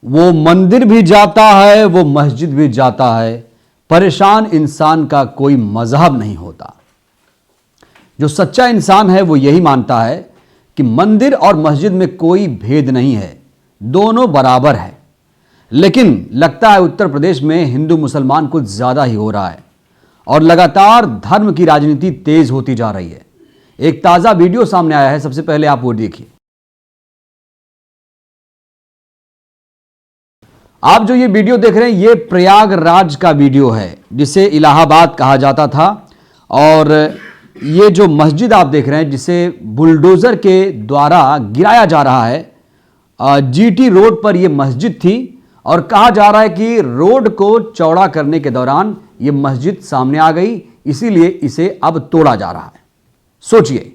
वो मंदिर भी जाता है, वो मस्जिद भी जाता है, परेशान इंसान का कोई मजहब नहीं होता। जो सच्चा इंसान है वो यही मानता है कि मंदिर और मस्जिद में कोई भेद नहीं है, दोनों बराबर है। लेकिन लगता है उत्तर प्रदेश में हिंदू मुसलमान कुछ ज्यादा ही हो रहा है और लगातार धर्म की राजनीति तेज होती जा रही है। एक ताजा वीडियो सामने आया है, सबसे पहले आप वो देखिए। आप जो ये वीडियो देख रहे हैं ये प्रयागराज का वीडियो है, जिसे इलाहाबाद कहा जाता था। और ये जो मस्जिद आप देख रहे हैं जिसे बुलडोजर के द्वारा गिराया जा रहा है, जीटी रोड पर यह मस्जिद थी और कहा जा रहा है कि रोड को चौड़ा करने के दौरान यह मस्जिद सामने आ गई, इसीलिए इसे अब तोड़ा जा रहा है। सोचिए,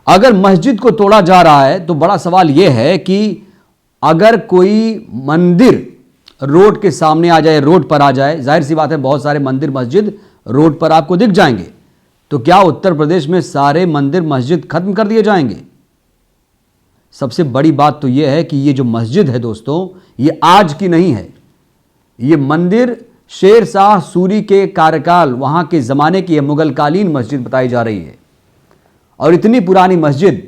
अगर मस्जिद को तोड़ा जा रहा है तो बड़ा सवाल यह है कि अगर कोई मंदिर रोड के सामने आ जाए, रोड पर आ जाए, जाहिर सी बात है बहुत सारे मंदिर मस्जिद रोड पर आपको दिख जाएंगे, तो क्या उत्तर प्रदेश में सारे मंदिर मस्जिद खत्म कर दिए जाएंगे? सबसे बड़ी बात तो यह है कि ये जो मस्जिद है दोस्तों, ये आज की नहीं है। ये मंदिर शेर शाह सूरी के कार्यकाल, वहां के जमाने की यह मुगलकालीन मस्जिद बताई जा रही है। और इतनी पुरानी मस्जिद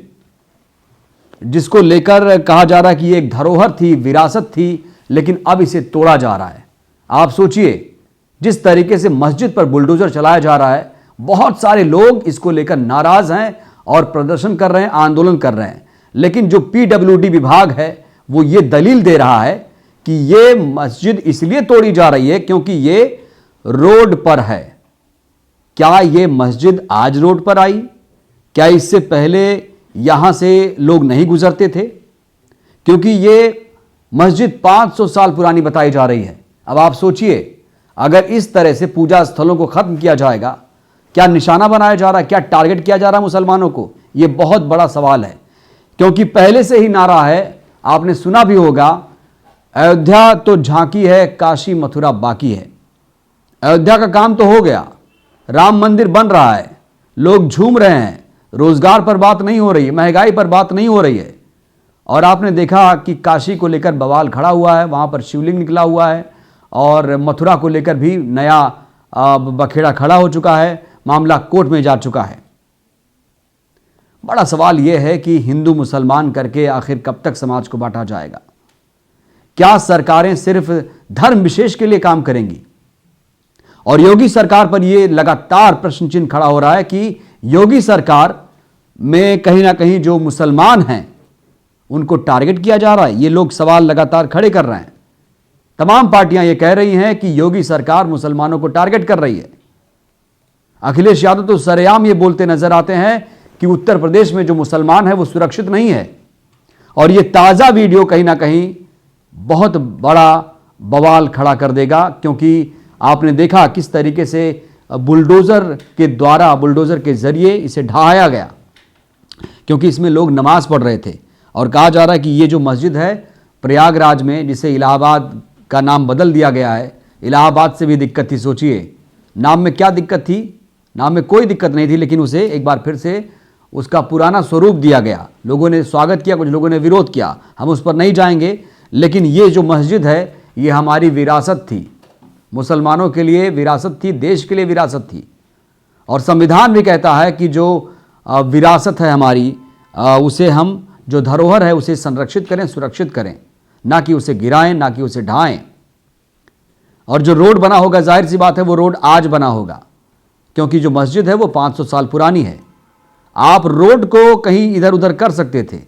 जिसको लेकर कहा जा रहा है कि ये एक धरोहर थी, विरासत थी, लेकिन अब इसे तोड़ा जा रहा है। आप सोचिए, जिस तरीके से मस्जिद पर बुलडोजर चलाया जा रहा है, बहुत सारे लोग इसको लेकर नाराज हैं और प्रदर्शन कर रहे हैं, आंदोलन कर रहे हैं। लेकिन जो पीडब्ल्यूडी विभाग है वो ये दलील दे रहा है कि ये मस्जिद इसलिए तोड़ी जा रही है क्योंकि ये रोड पर है। क्या ये मस्जिद आज रोड पर आई? क्या इससे पहले यहां से लोग नहीं गुजरते थे? क्योंकि ये मस्जिद 500 साल पुरानी बताई जा रही है। अब आप सोचिए, अगर इस तरह से पूजा स्थलों को खत्म किया जाएगा, क्या निशाना बनाया जा रहा है, क्या टारगेट किया जा रहा है मुसलमानों को? यह बहुत बड़ा सवाल है। क्योंकि पहले से ही नारा है, आपने सुना भी होगा, अयोध्या तो झांकी है, काशी मथुरा बाकी है। अयोध्या का काम तो हो गया, राम मंदिर बन रहा है, लोग झूम रहे हैं, रोजगार पर बात नहीं हो रही है, महंगाई पर बात नहीं हो रही है। और आपने देखा कि काशी को लेकर बवाल खड़ा हुआ है, वहां पर शिवलिंग निकला हुआ है, और मथुरा को लेकर भी नया बखेड़ा खड़ा हो चुका है, मामला कोर्ट में जा चुका है। बड़ा सवाल यह है कि हिंदू मुसलमान करके आखिर कब तक समाज को बांटा जाएगा? क्या सरकारें सिर्फ धर्म विशेष के लिए काम करेंगी? और योगी सरकार पर यह लगातार प्रश्न चिन्ह खड़ा हो रहा है कि योगी सरकार में कहीं ना कहीं जो मुसलमान हैं उनको टारगेट किया जा रहा है। ये लोग सवाल लगातार खड़े कर रहे हैं। तमाम पार्टियां ये कह रही हैं कि योगी सरकार मुसलमानों को टारगेट कर रही है। अखिलेश यादव तो सरेआम ये बोलते नजर आते हैं कि उत्तर प्रदेश में जो मुसलमान है वो सुरक्षित नहीं है। और ये ताजा वीडियो कहीं ना कहीं बहुत बड़ा बवाल खड़ा कर देगा, क्योंकि आपने देखा किस तरीके से बुलडोजर के द्वारा, बुलडोजर के जरिए इसे ढहाया गया, क्योंकि इसमें लोग नमाज पढ़ रहे थे। और कहा जा रहा है कि ये जो मस्जिद है प्रयागराज में, जिसे इलाहाबाद का नाम बदल दिया गया है, इलाहाबाद से भी दिक्कत थी। सोचिए, नाम में क्या दिक्कत थी? नाम में कोई दिक्कत नहीं थी, लेकिन उसे एक बार फिर से उसका पुराना स्वरूप दिया गया। लोगों ने स्वागत किया, कुछ लोगों ने विरोध किया, हम उस पर नहीं जाएंगे। लेकिन ये जो मस्जिद है ये हमारी विरासत थी, मुसलमानों के लिए विरासत थी, देश के लिए विरासत थी। और संविधान भी कहता है कि जो विरासत है हमारी, उसे हम, जो धरोहर है उसे संरक्षित करें, सुरक्षित करें, ना कि उसे गिराएं, ना कि उसे ढाएं। और जो रोड बना होगा, जाहिर सी बात है वो रोड आज बना होगा, क्योंकि जो मस्जिद है वो 500 साल पुरानी है। आप रोड को कहीं इधर उधर कर सकते थे,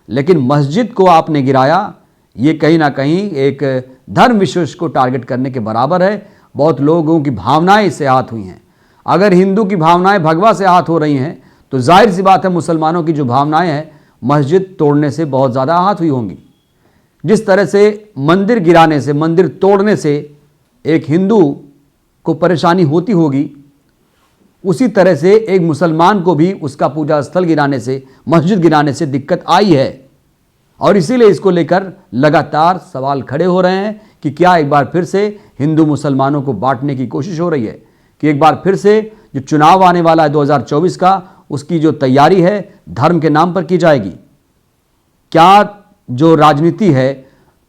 लेकिन मस्जिद को आपने गिराया। ये कहीं ना कहीं एक धर्म विशेष को टारगेट करने के बराबर है। बहुत लोगों की भावनाएं इससे आहत हुई हैं। अगर हिंदू की भावनाएं भगवा से आहत हो रही हैं, तो जाहिर सी बात है मुसलमानों की जो भावनाएं हैं मस्जिद तोड़ने से बहुत ज़्यादा आहत हुई होंगी। जिस तरह से मंदिर गिराने से, मंदिर तोड़ने से एक हिंदू को परेशानी होती होगी, उसी तरह से एक मुसलमान को भी उसका पूजा स्थल गिराने से, मस्जिद गिराने से दिक्कत आई है। और इसीलिए इसको लेकर लगातार सवाल खड़े हो रहे हैं कि क्या एक बार फिर से हिंदू मुसलमानों को बांटने की कोशिश हो रही है, कि एक बार फिर से जो चुनाव आने वाला है 2024 का, उसकी जो तैयारी है धर्म के नाम पर की जाएगी। क्या जो राजनीति है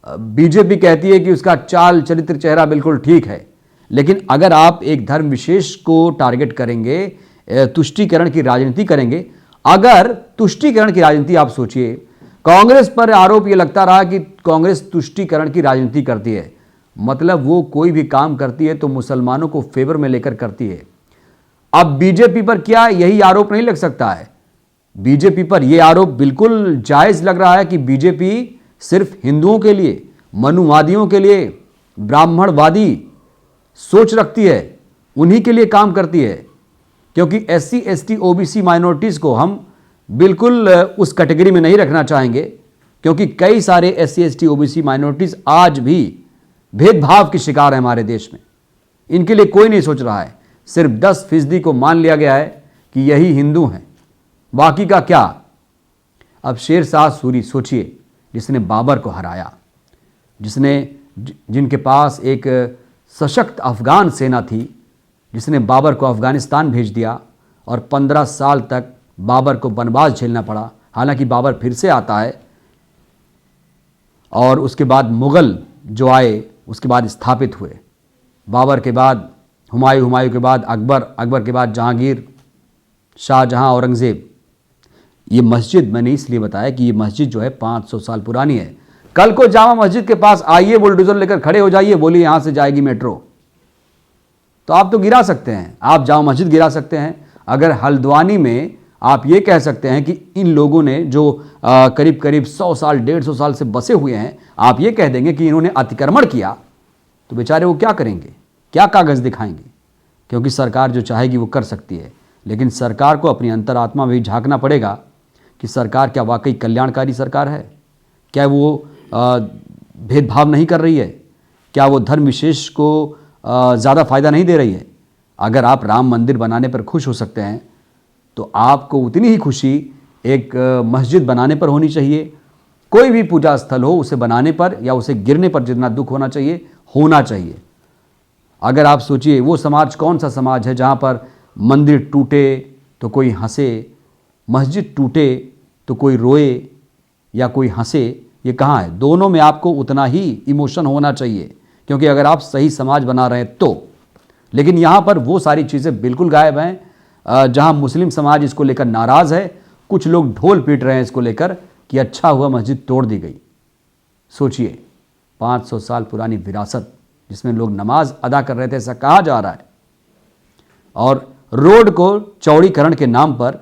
बीजेपी कहती है कि उसका चाल चरित्र चेहरा बिल्कुल ठीक है, लेकिन अगर आप एक धर्म विशेष को टारगेट करेंगे, तुष्टीकरण की राजनीति करेंगे, अगर तुष्टीकरण की राजनीति आप सोचिए, कांग्रेस पर आरोप यह लगता रहा कि कांग्रेस तुष्टीकरण की राजनीति करती है, मतलब वो कोई भी काम करती है तो मुसलमानों को फेवर में लेकर करती है। अब बीजेपी पर क्या यही आरोप नहीं लग सकता है? बीजेपी पर यह आरोप बिल्कुल जायज लग रहा है कि बीजेपी सिर्फ हिंदुओं के लिए, मनुवादियों के लिए, ब्राह्मणवादी सोच रखती है, उन्हीं के लिए काम करती है, क्योंकि एससी एसटी ओबीसी माइनॉरिटीज़ को हम बिल्कुल उस कैटेगरी में नहीं रखना चाहेंगे, क्योंकि कई सारे एससी एसटी ओबीसी माइनॉरिटीज़ आज भी भेदभाव के शिकार है हमारे देश में। इनके लिए कोई नहीं सोच रहा है, सिर्फ 10% को मान लिया गया है कि यही हिंदू हैं, बाकी का क्या। अब शेरशाह सूरी सोचिए, जिसने बाबर को हराया, जिनके पास एक सशक्त अफगान सेना थी, जिसने बाबर को अफगानिस्तान भेज दिया और 15 साल तक बाबर को वनवास झेलना पड़ा। हालांकि बाबर फिर से आता है और उसके बाद मुग़ल जो आए उसके बाद स्थापित हुए। बाबर के बाद हुमायूं, हुमायूं के बाद अकबर, अकबर के बाद जहांगीर, शाहजहां, औरंगज़ेब। ये मस्जिद मैंने इसलिए बताया कि ये मस्जिद जो है 500 साल पुरानी है। कल को जामा मस्जिद के पास आइए, बुलडोजर लेकर खड़े हो जाइए, बोलिए यहाँ से जाएगी मेट्रो, तो आप तो गिरा सकते हैं, आप जामा मस्जिद गिरा सकते हैं। अगर हल्द्वानी में आप ये कह सकते हैं कि इन लोगों ने जो करीब करीब 100 साल 150 साल से बसे हुए हैं, आप ये कह देंगे कि इन्होंने अतिक्रमण किया, तो बेचारे वो क्या करेंगे, क्या कागज़ दिखाएंगे? क्योंकि सरकार जो चाहेगी वो कर सकती है, लेकिन सरकार को अपनी अंतरात्मा में भी झांकना पड़ेगा कि सरकार क्या वाकई कल्याणकारी सरकार है, क्या वो भेदभाव नहीं कर रही है, क्या वो धर्म विशेष को ज़्यादा फायदा नहीं दे रही है। अगर आप राम मंदिर बनाने पर खुश हो सकते हैं तो आपको उतनी ही खुशी एक मस्जिद बनाने पर होनी चाहिए। कोई भी पूजा स्थल हो, उसे बनाने पर या उसे गिरने पर जितना दुख होना चाहिए, होना चाहिए। अगर आप सोचिए, वो समाज कौन सा समाज है जहाँ पर मंदिर टूटे तो कोई हंसे, मस्जिद टूटे तो कोई रोए या कोई हंसे? ये कहाँ है? दोनों में आपको उतना ही इमोशन होना चाहिए, क्योंकि अगर आप सही समाज बना रहे हैं तो। लेकिन यहाँ पर वो सारी चीज़ें बिल्कुल गायब हैं। जहाँ मुस्लिम समाज इसको लेकर नाराज़ है, कुछ लोग ढोल पीट रहे हैं इसको लेकर कि अच्छा हुआ मस्जिद तोड़ दी गई। सोचिए, 500 साल पुरानी विरासत जिसमें लोग नमाज अदा कर रहे थे, ऐसा कहा जा रहा है, और रोड को चौड़ीकरण के नाम पर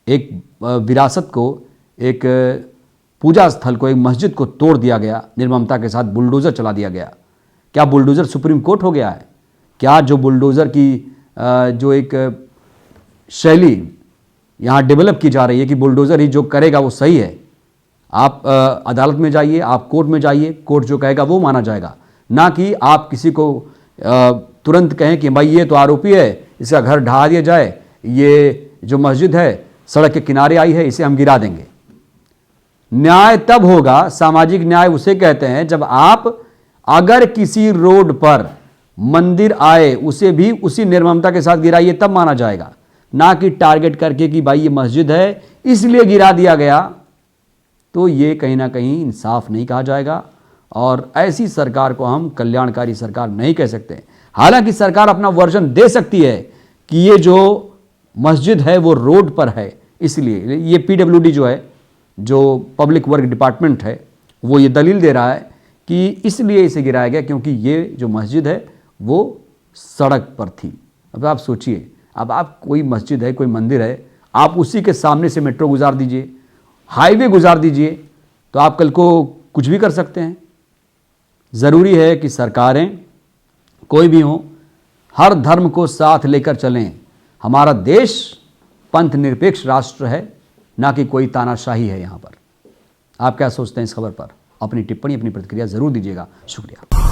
एक विरासत को, एक पूजा स्थल को, एक मस्जिद को तोड़ दिया गया, निर्ममता के साथ बुलडोज़र चला दिया गया। क्या बुलडोज़र सुप्रीम कोर्ट हो गया है? क्या जो बुलडोज़र की जो एक शैली यहाँ डेवलप की जा रही है कि बुलडोज़र ही जो करेगा वो सही है, आप अदालत में जाइए, आप कोर्ट में जाइए, कोर्ट जो कहेगा वो माना जाएगा, ना कि आप किसी को तुरंत कहें कि भाई ये तो आरोपी है, इसका घर ढहा दिया जाए, ये जो मस्जिद है सड़क के किनारे आई है, इसे हम गिरा देंगे। न्याय तब होगा, सामाजिक न्याय उसे कहते हैं, जब आप अगर किसी रोड पर मंदिर आए उसे भी उसी निर्ममता के साथ गिराइए, तब माना जाएगा, ना कि टारगेट करके कि भाई ये मस्जिद है इसलिए गिरा दिया गया। तो ये कहीं ना कहीं इंसाफ नहीं कहा जाएगा, और ऐसी सरकार को हम कल्याणकारी सरकार नहीं कह सकते। हालांकि सरकार अपना वर्जन दे सकती है कि ये जो मस्जिद है वो रोड पर है, इसलिए ये पीडब्ल्यूडी जो है, जो पब्लिक वर्क डिपार्टमेंट है, वो ये दलील दे रहा है कि इसलिए इसे गिराया गया क्योंकि ये जो मस्जिद है वो सड़क पर थी। अब आप सोचिए, अब आप कोई मस्जिद है, कोई मंदिर है, आप उसी के सामने से मेट्रो गुजार दीजिए, हाईवे गुजार दीजिए, तो आप कल को कुछ भी कर सकते हैं। ज़रूरी है कि सरकारें कोई भी हों, हर धर्म को साथ लेकर चलें। हमारा देश पंथ निरपेक्ष राष्ट्र है, ना कि कोई तानाशाही है यहाँ पर। आप क्या सोचते हैं इस खबर पर? अपनी टिप्पणी, अपनी प्रतिक्रिया ज़रूर दीजिएगा। शुक्रिया।